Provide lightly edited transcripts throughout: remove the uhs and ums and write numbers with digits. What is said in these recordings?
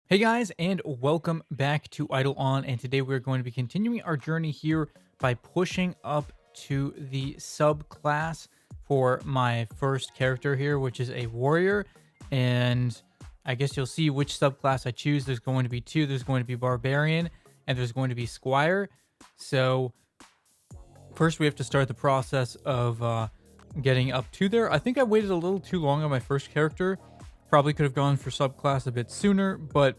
Hey guys, and welcome back to Idleon. And today we're going to be continuing our journey here by pushing up to the subclass for my first character here, which is a warrior. And I guess you'll see which subclass I choose. There's going to be two. There's going to be Barbarian, and there's going to be Squire. So first we have to start the process of getting up to there. I think I waited a little too long on my first character. Probably could have gone for subclass a bit sooner, but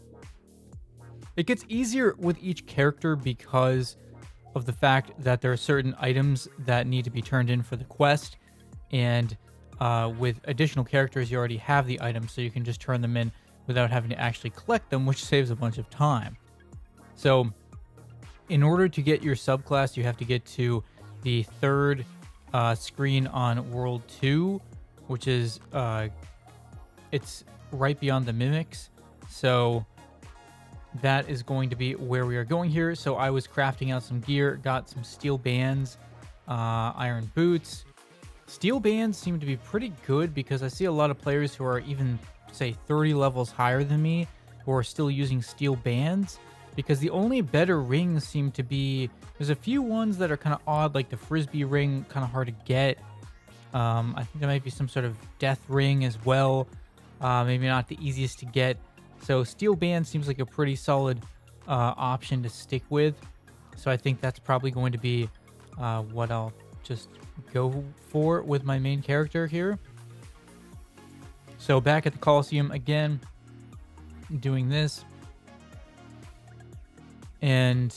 it gets easier with each character because of the fact that there are certain items that need to be turned in for the quest. And with additional characters, you already have the items, so you can just turn them in without having to actually collect them, which saves a bunch of time. So in order to get your subclass, you have to get to the third screen on World 2, which is it's right beyond the mimics. So that is going to be where we are going here. So I was crafting out some gear, got some steel bands, iron boots. Steel bands seem to be pretty good because I see a lot of players who are even, say, 30 levels higher than me who are still using steel bands, because the only better rings seem to be, there's a few ones that are kind of odd, like the frisbee ring, kind of hard to get. I think there might be some sort of death ring as well. Maybe not the easiest to get. So steel band seems like a pretty solid option to stick with. So I think that's probably going to be what I'll just go for with my main character here. So back at the Coliseum again, doing this. And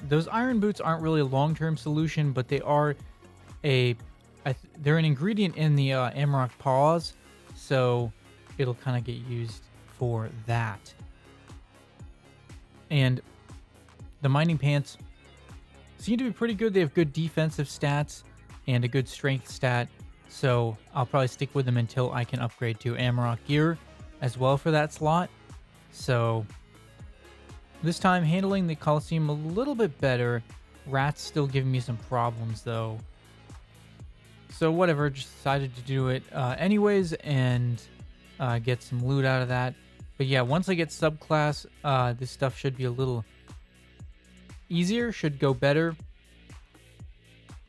those iron boots aren't really a long-term solution, but they are they're an ingredient in the Amarok paws. So it'll kind of get used for that. And the mining pants seem to be pretty good. They have good defensive stats and a good strength stat. So I'll probably stick with them until I can upgrade to Amarok gear as well for that slot. So this time handling the Coliseum a little bit better. Rats still giving me some problems though. So whatever, just decided to do it anyways and get some loot out of that. But yeah, once I get subclass, this stuff should be a little easier, should go better.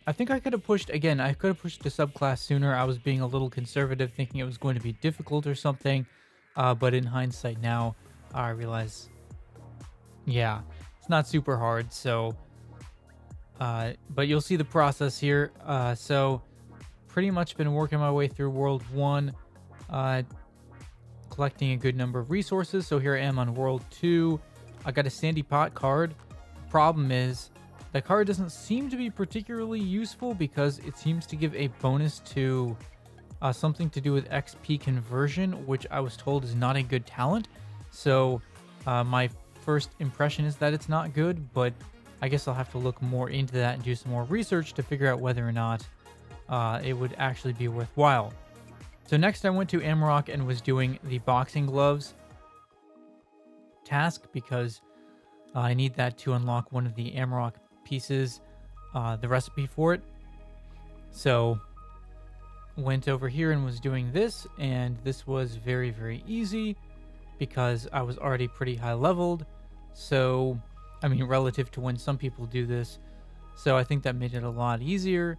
I think I could have pushed, again, I could have pushed to subclass sooner. I was being a little conservative, thinking it was going to be difficult or something. But in hindsight now, I realize, yeah, it's not super hard. So, but you'll see the process here. So pretty much been working my way through World 1, collecting a good number of resources. So here I am on World 2. I got a Sandy Pot card. Problem is, that card doesn't seem to be particularly useful because it seems to give a bonus to something to do with XP conversion, which I was told is not a good talent. So my first impression is that it's not good, but I guess I'll have to look more into that and do some more research to figure out whether or not it would actually be worthwhile. So next I went to Amarok and was doing the boxing gloves task because I need that to unlock one of the Amarok pieces, the recipe for it. So went over here and was doing this, and this was very, very easy because I was already pretty high leveled. So, I mean, relative to when some people do this. So I think that made it a lot easier.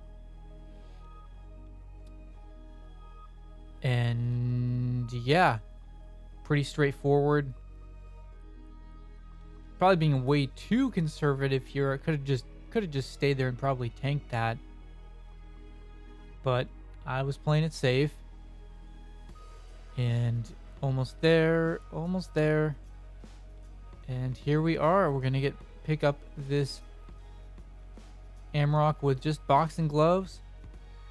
And yeah, pretty straightforward. Probably being way too conservative here. I could have just stayed there and probably tanked that. But I was playing it safe. And almost there, almost there. And here we are. We're gonna pick up this Amarok with just boxing gloves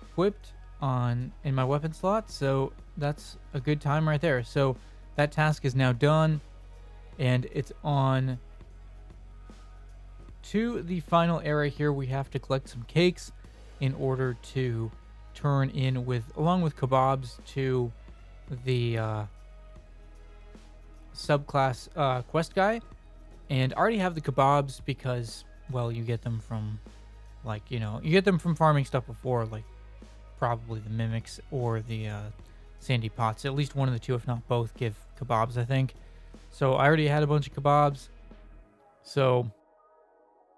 equipped in my weapon slot. So that's a good time right there. So that task is now done, and it's on to the final area here. We have to collect some cakes in order to turn in along with kebabs to the subclass quest guy. And I already have the kebabs because, well, you get them from, like, you get them from farming stuff before, like probably the mimics or the Sandy Pots. At least one of the two, if not both, give kebabs, I think. So I already had a bunch of kebabs. So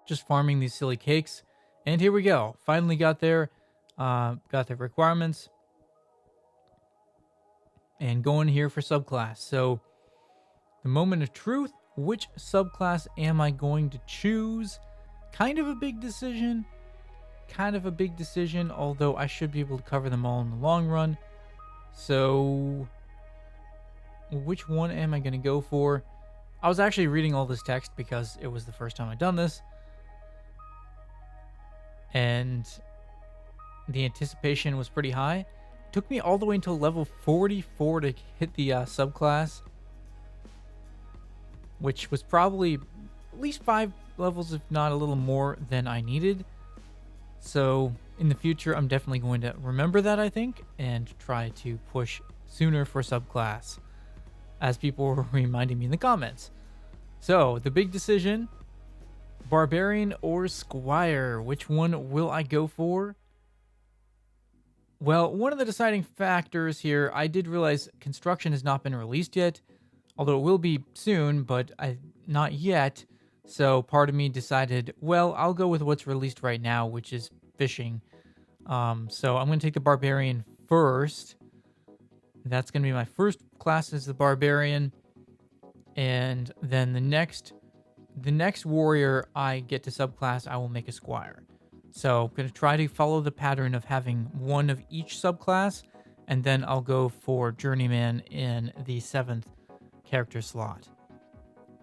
just farming these silly cakes. And here we go. Finally got there. Got the requirements. And going here for subclass. So the moment of truth. Which subclass am I going to choose? Kind of a big decision. Although I should be able to cover them all in the long run. So which one am I going to go for? I was actually reading all this text because it was the first time I'd done this. And the anticipation was pretty high. It took me all the way until level 44 to hit the subclass, which was probably at least 5 levels, if not a little more, than I needed. So in the future, I'm definitely going to remember that, I think, and try to push sooner for subclass, as people were reminding me in the comments. So the big decision, Barbarian or Squire, which one will I go for? Well, one of the deciding factors here, I did realize construction has not been released yet, although it will be soon, but not yet. So part of me decided, well, I'll go with what's released right now, which is fishing. So I'm going to take the Barbarian first. That's going to be my first class is the Barbarian. And then the next warrior I get to subclass, I will make a Squire. So I'm going to try to follow the pattern of having one of each subclass, and then I'll go for Journeyman in the 7th character slot.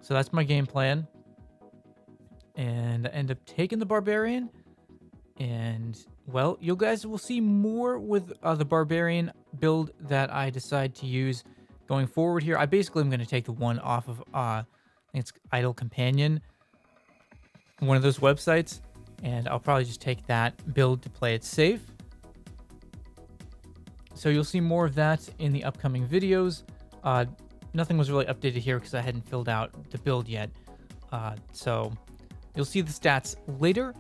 So that's my game plan. And I end up taking the Barbarian. And, well, you guys will see more with the Barbarian build that I decide to use going forward here. I basically am going to take the one off of, I think it's Idle Companion, one of those websites. And I'll probably just take that build to play it safe. So you'll see more of that in the upcoming videos. Nothing was really updated here because I hadn't filled out the build yet. So you'll see the stats later,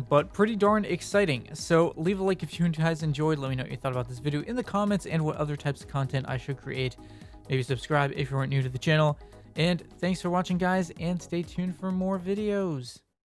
but pretty darn exciting. So leave a like if you guys enjoyed. Let me know what you thought about this video in the comments and what other types of content I should create. Maybe subscribe if you aren't new to the channel. And thanks for watching, guys, and stay tuned for more videos.